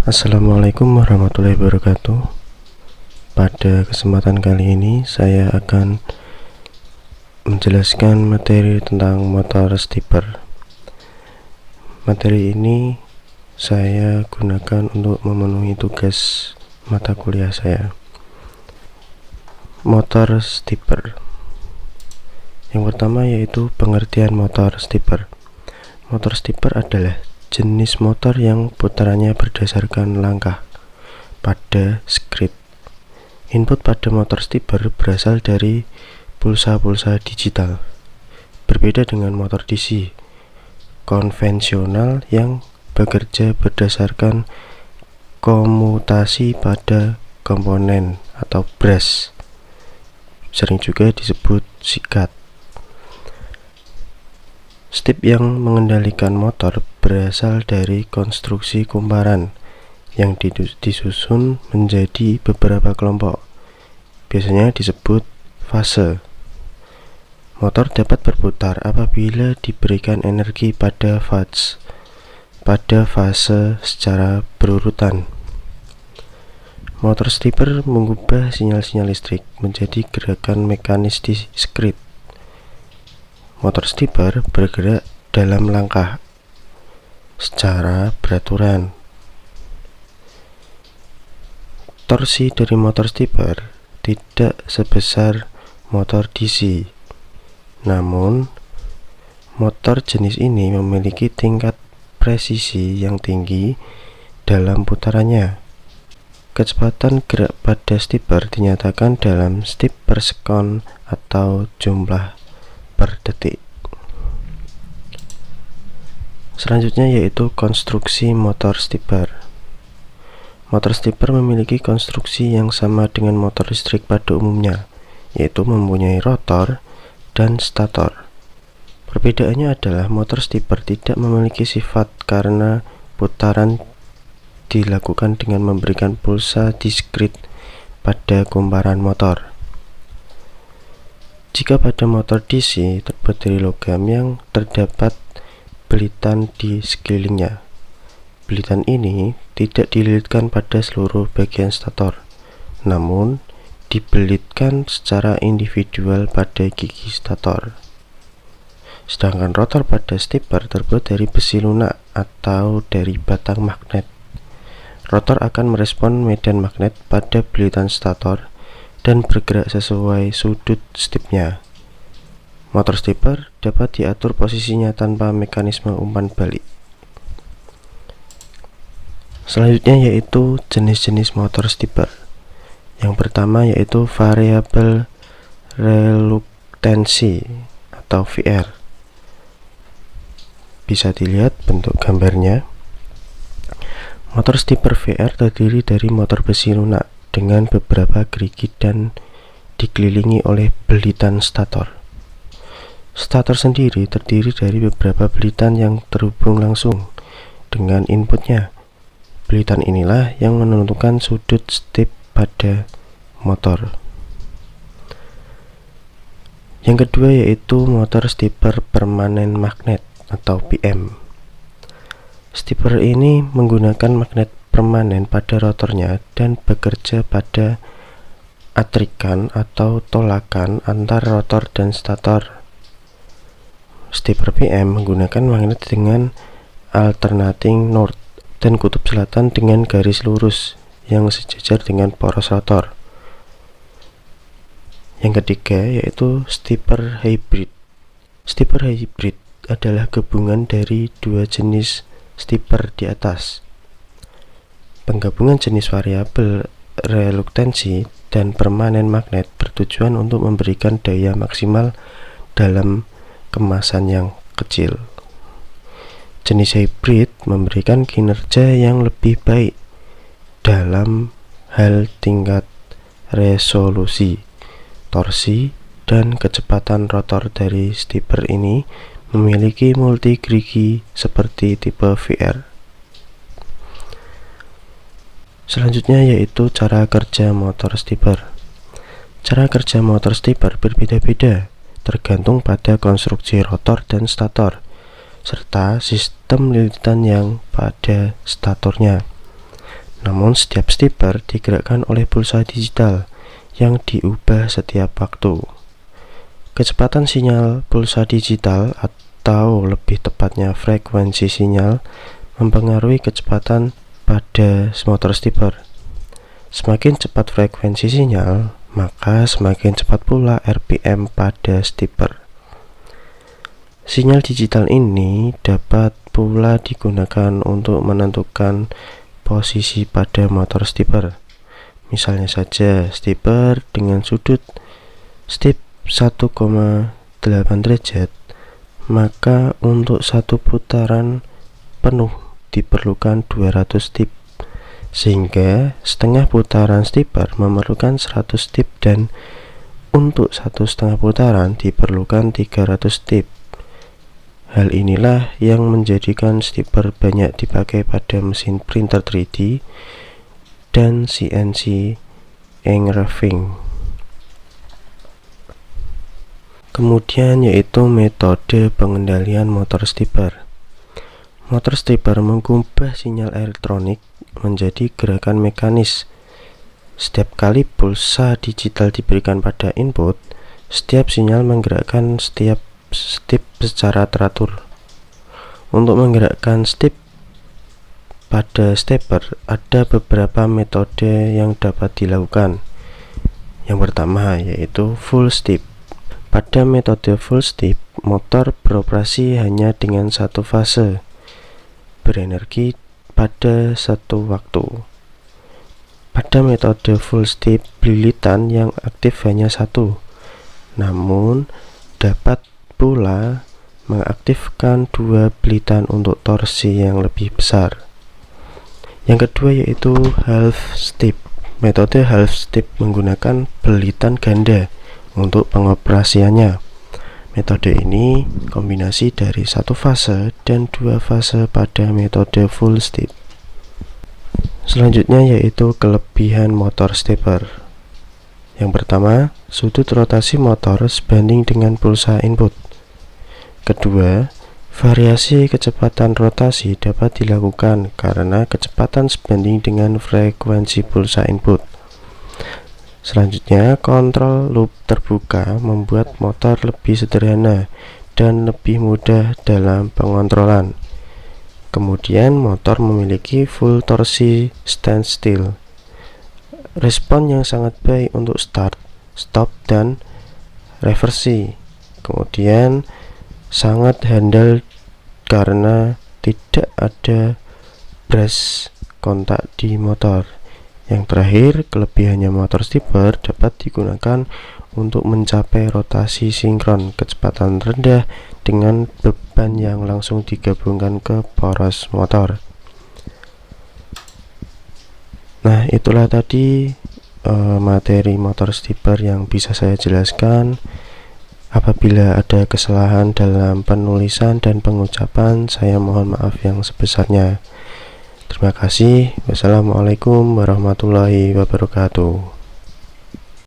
Assalamualaikum warahmatullahi wabarakatuh. Pada kesempatan kali ini saya akan menjelaskan materi tentang motor stepper. Materi ini saya gunakan untuk memenuhi tugas mata kuliah saya. Motor stepper. Yang pertama yaitu pengertian motor stepper. Motor stepper adalah jenis motor yang putarannya berdasarkan langkah pada script. Input pada motor stepper berasal dari pulsa-pulsa digital. Berbeda dengan motor DC konvensional yang bekerja berdasarkan komutasi pada komponen atau brush, sering juga disebut sikat. Step yang mengendalikan motor berasal dari konstruksi kumparan yang disusun menjadi beberapa kelompok, biasanya disebut fase. Motor dapat berputar apabila diberikan energi pada fase secara berurutan. Motor stepper mengubah sinyal-sinyal listrik menjadi gerakan mekanis di script. Motor stepper bergerak dalam langkah secara beraturan. Torsi dari motor stepper tidak sebesar motor DC. Namun, motor jenis ini memiliki tingkat presisi yang tinggi dalam putarannya. Kecepatan gerak pada stepper dinyatakan dalam step per sekon atau jumlah per detik. Selanjutnya yaitu konstruksi motor stepper. Motor stepper memiliki konstruksi yang sama dengan motor listrik pada umumnya, yaitu mempunyai rotor dan stator. Perbedaannya adalah motor stepper tidak memiliki sifat karena putaran dilakukan dengan memberikan pulsa diskrit pada kumparan motor. Jika pada motor DC terbuat dari logam yang terdapat belitan di sekelilingnya, belitan ini tidak dililitkan pada seluruh bagian stator, namun dibelitkan secara individual pada gigi stator. Sedangkan rotor pada stepper terbuat dari besi lunak atau dari batang magnet. Rotor akan merespon medan magnet pada belitan stator dan bergerak sesuai sudut stepnya. Motor stepper dapat diatur posisinya tanpa mekanisme umpan balik. Selanjutnya yaitu jenis-jenis motor stepper. Yang pertama yaitu variable reluctancy atau VR. Bisa dilihat bentuk gambarnya. Motor stepper VR terdiri dari motor besi lunak dengan beberapa gerigi dan dikelilingi oleh belitan stator. Stator sendiri terdiri dari beberapa belitan yang terhubung langsung dengan inputnya. Belitan inilah yang menentukan sudut step pada motor. Yang kedua yaitu motor stepper permanen magnet atau PM. Stepper ini menggunakan magnet permanen pada rotornya dan bekerja pada atrikan atau tolakan antar rotor dan stator. Stepper PM menggunakan magnet dengan alternating north dan kutub selatan dengan garis lurus yang sejajar dengan poros rotor. Yang ketiga yaitu stepper hybrid. Stepper hybrid adalah gabungan dari dua jenis stepper di atas. Penggabungan jenis variabel reluctancy dan permanen magnet bertujuan untuk memberikan daya maksimal dalam kemasan yang kecil. Jenis hybrid memberikan kinerja yang lebih baik dalam hal tingkat resolusi, torsi, dan kecepatan rotor dari stepper ini memiliki multi gerigi seperti tipe VR. Selanjutnya yaitu cara kerja motor stepper. Cara kerja motor stepper berbeda-beda tergantung pada konstruksi rotor dan stator, serta sistem lilitan yang pada statornya. Namun setiap stepper digerakkan oleh pulsa digital yang diubah setiap waktu. Kecepatan sinyal pulsa digital atau lebih tepatnya frekuensi sinyal mempengaruhi kecepatan pada motor stepper. Semakin cepat frekuensi sinyal, maka semakin cepat pula RPM pada stepper. Sinyal digital ini dapat pula digunakan untuk menentukan posisi pada motor stepper. Misalnya saja stepper dengan sudut step 1,8 derajat, maka untuk satu putaran penuh diperlukan 200 step, sehingga setengah putaran stepper memerlukan 100 step dan untuk satu setengah putaran diperlukan 300 step. Hal inilah yang menjadikan stepper banyak dipakai pada mesin printer 3D dan CNC engraving. Kemudian yaitu metode pengendalian motor stepper. Motor stepper mengubah sinyal elektronik menjadi gerakan mekanis. Setiap kali pulsa digital diberikan pada input, setiap sinyal menggerakkan setiap step secara teratur. Untuk menggerakkan step pada stepper ada beberapa metode yang dapat dilakukan. Yang pertama yaitu full step. Pada metode full step, motor beroperasi hanya dengan satu fase, berenergi pada satu waktu. Pada metode full step, belilitan yang aktif hanya satu, namun dapat pula mengaktifkan dua belitan untuk torsi yang lebih besar. Yang kedua yaitu half step. Metode half step menggunakan belitan ganda untuk pengoperasiannya. Metode ini kombinasi dari satu fase dan dua fase pada metode full step. Selanjutnya yaitu kelebihan motor stepper. Yang pertama, sudut rotasi motor sebanding dengan pulsa input. Kedua, variasi kecepatan rotasi dapat dilakukan karena kecepatan sebanding dengan frekuensi pulsa input. Selanjutnya, kontrol loop terbuka membuat motor lebih sederhana dan lebih mudah dalam pengontrolan. Kemudian, motor memiliki full torsi standstill. Respon yang sangat baik untuk start, stop, dan reversi. Kemudian, sangat handal karena tidak ada brush kontak di motor. Yang terakhir, kelebihannya motor stepper dapat digunakan untuk mencapai rotasi sinkron kecepatan rendah dengan beban yang langsung digabungkan ke poros motor. Nah, itulah tadi materi motor stepper yang bisa saya jelaskan. Apabila ada kesalahan dalam penulisan dan pengucapan, saya mohon maaf yang sebesarnya. Terima kasih. Wassalamualaikum warahmatullahi wabarakatuh.